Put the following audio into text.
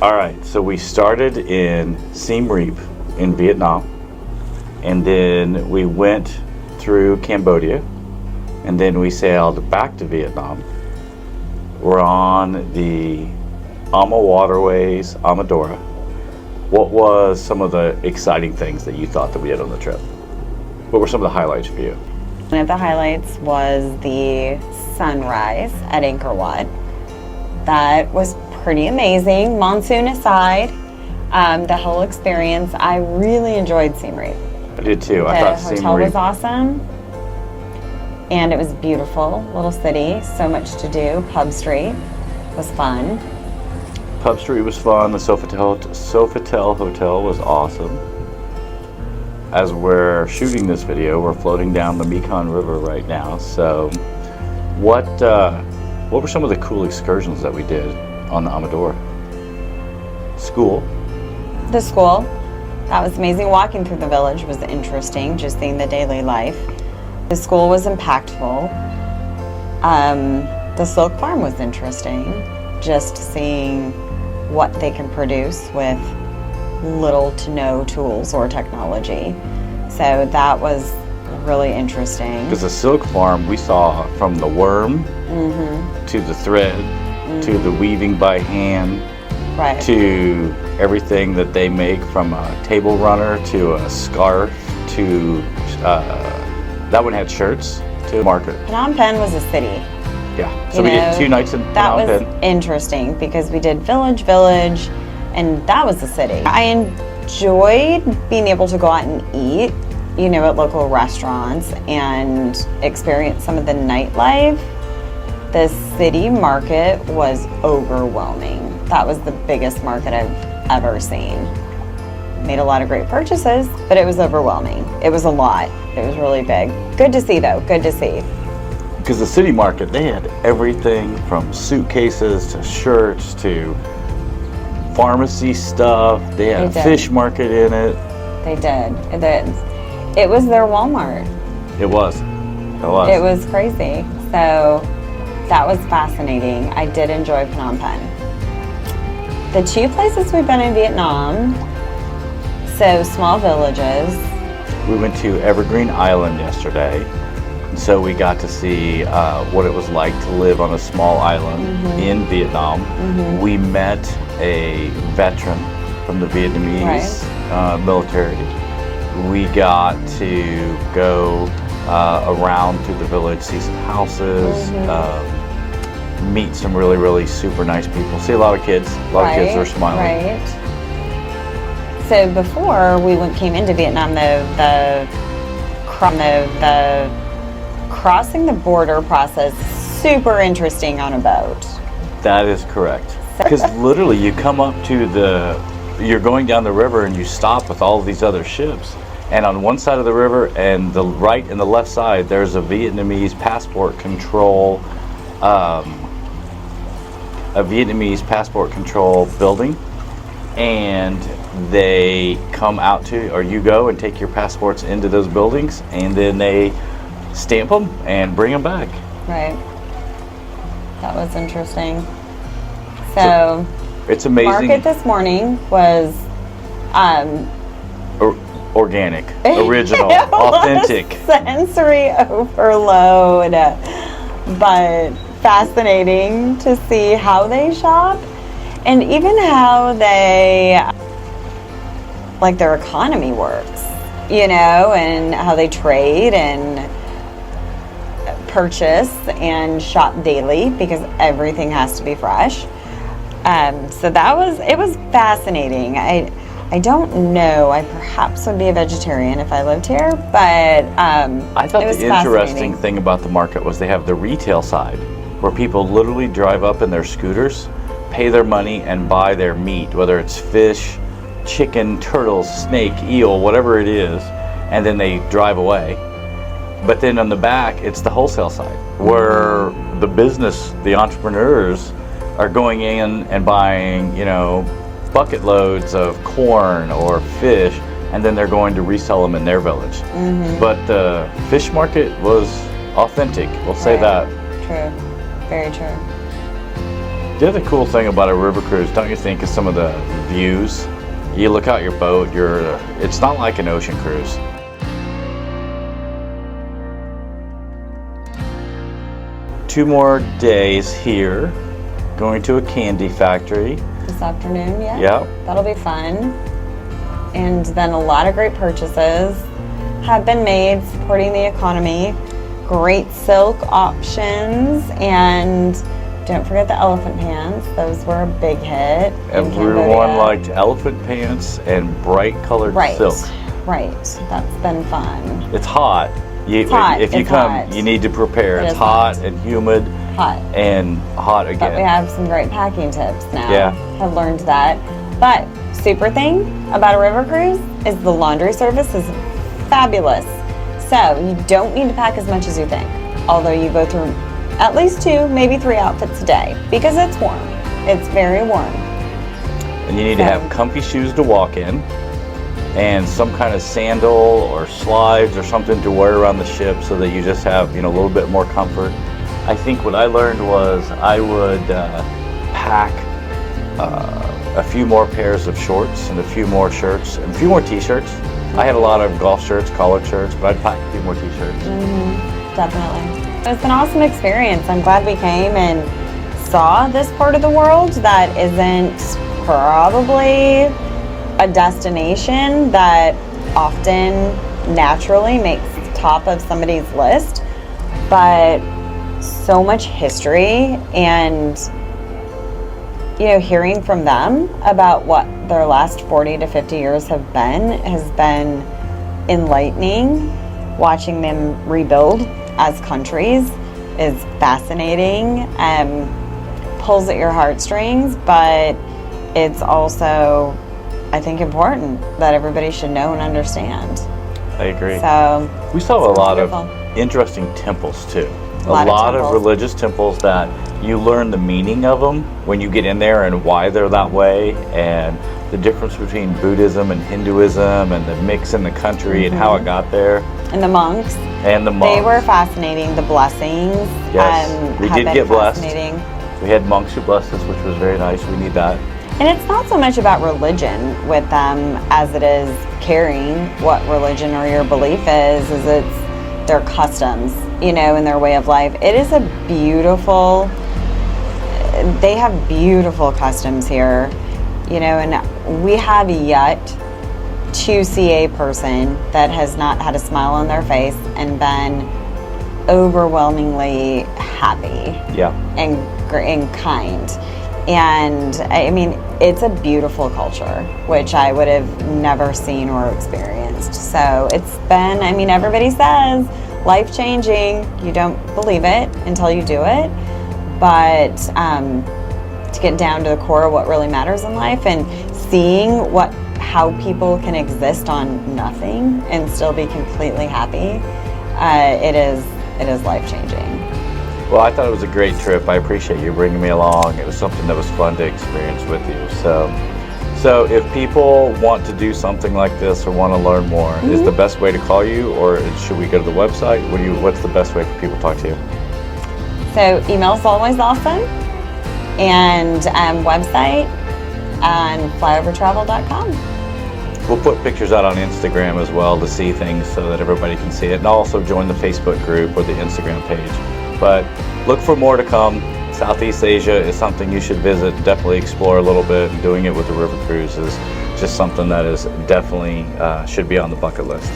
All right, so we started in Siem Reap in Vietnam, and then we went through Cambodia, and then we sailed back to Vietnam. We're on the Ama Waterways, Amadora. What was some of the exciting things that you thought that we had on the trip? What were some of the highlights for you? One of the highlights was the sunrise at Angkor Wat. That was pretty amazing, monsoon aside. The whole experience, I really enjoyed Siem Reap. I did too. I thought Siem Reap. The hotel was awesome, and it was beautiful, little city, so much to do. Pub Street was fun. Pub Street was fun. The Sofitel Hotel was awesome. As we're shooting this video, we're floating down the Mekong River right now. So, what were some of the cool excursions that we did on the Amador? School. The school, that was amazing. Walking through the village was interesting, just seeing the daily life. The school was impactful. The silk farm was interesting, just seeing what they can produce with little to no tools or technology. So that was really interesting. Because the silk farm, we saw from the worm to the thread to the weaving by hand, right, to everything that they make, from a table runner to a scarf to that one had shirts to market. Phnom Penh was a city. Yeah, so we did 2 nights in Phnom Penh. That was interesting because we did village, and that was the city. I enjoyed being able to go out and eat, at local restaurants and experience some of the nightlife. The city market was overwhelming. That was the biggest market I've ever seen. Made a lot of great purchases, but it was overwhelming. It was a lot. It was really big. Good to see though, good to see. Because the city market, they had everything from suitcases to shirts to pharmacy stuff. They had a fish market in it. They did. It was their Walmart. It was. It was crazy. So that was fascinating. I did enjoy Phnom Penh. The 2 places we've been in Vietnam, so small villages. We went to Evergreen Island yesterday. So we got to see what it was like to live on a small island in Vietnam. We met a veteran from the Vietnamese military. We got to go around through the village, see some houses, meet some really, really super nice people. See a lot of kids. A lot of kids were smiling. Right. So before we came into Vietnam, the crossing the border process, super interesting on a boat. That is correct. Because literally you come up to you're going down the river and you stop with all of these other ships. And on one side of the river and the right and the left side, there's a Vietnamese passport control, building. And they come out to, or you go and take your passports into those buildings, and then they stamp them and bring them back. Right. That was interesting. So it's amazing. Market this morning was organic, original, authentic. Sensory overload, but fascinating to see how they shop and even how their economy works, and how they trade and purchase and shop daily because everything has to be fresh. So it was fascinating. I don't know. I perhaps would be a vegetarian if I lived here, but I thought the interesting thing about the market was they have the retail side where people literally drive up in their scooters, pay their money, and buy their meat, whether it's fish, chicken, turtle, snake, eel, whatever it is, and then they drive away. But then on the back, it's the wholesale side where the entrepreneurs are going in and buying, bucket loads of corn or fish, and then they're going to resell them in their village. But the fish market was authentic. We'll say that. True. Very true. The other cool thing about a river cruise, don't you think, is some of the views? You look out your boat, it's not like an ocean cruise. Two more days here, going to a candy factory. This afternoon, yeah? Yep. That'll be fun. And then a lot of great purchases have been made supporting the economy. Great silk options, and don't forget the elephant pants. Those were a big hit. Everyone liked elephant pants and bright colored silk. Right. That's been fun. It's hot. If you come, you need to prepare. It's hot and humid. Hot. And hot again. But we have some great packing tips now. Yeah. I've learned that. But super thing about a river cruise is the laundry service is fabulous. So you don't need to pack as much as you think. Although you go through at least 2, maybe 3 outfits a day because it's warm. It's very warm. And you need to have comfy shoes to walk in and some kind of sandal or slides or something to wear around the ship so that you just have, a little bit more comfort. I think what I learned was I would pack a few more pairs of shorts and a few more shirts and a few more t-shirts. I had a lot of golf shirts, collared shirts, but I'd pack a few more t-shirts. Definitely. It's an awesome experience. I'm glad we came and saw this part of the world that isn't probably a destination that often naturally makes the top of somebody's list, but so much history and hearing from them about what their last 40 to 50 years have been has been enlightening. Watching them rebuild as countries is fascinating, pulls at your heartstrings, but it's also, I think, important that everybody should know and understand. I agree. So we saw a lot of interesting temples too. A lot of religious temples that you learn the meaning of them when you get in there and why they're that way, and the difference between Buddhism and Hinduism and the mix in the country and how it got there. And the monks. They were fascinating. The blessings. Yes, we did get blessed. We had monks who blessed us, which was very nice. We need that. And it's not so much about religion with them as it is caring what religion or your belief is it's their customs, and their way of life. It is a beautiful, they have beautiful customs here, and we have yet to see a person that has not had a smile on their face and been overwhelmingly happy and kind. And I mean, it's a beautiful culture, which I would have never seen or experienced. So it's been, everybody says life-changing. You don't believe it until you do it. But to get down to the core of what really matters in life and seeing how people can exist on nothing and still be completely happy, it is life-changing. Well, I thought it was a great trip. I appreciate you bringing me along. It was something that was fun to experience with you. So if people want to do something like this or want to learn more, is the best way to call you, or should we go to the website? What's the best way for people to talk to you? So email is always awesome, and website on flyovertravel.com. We'll put pictures out on Instagram as well to see things so that everybody can see it, and also join the Facebook group or the Instagram page. But look for more to come. Southeast Asia is something you should visit, definitely explore a little bit, and doing it with the river cruise is just something that is definitely should be on the bucket list.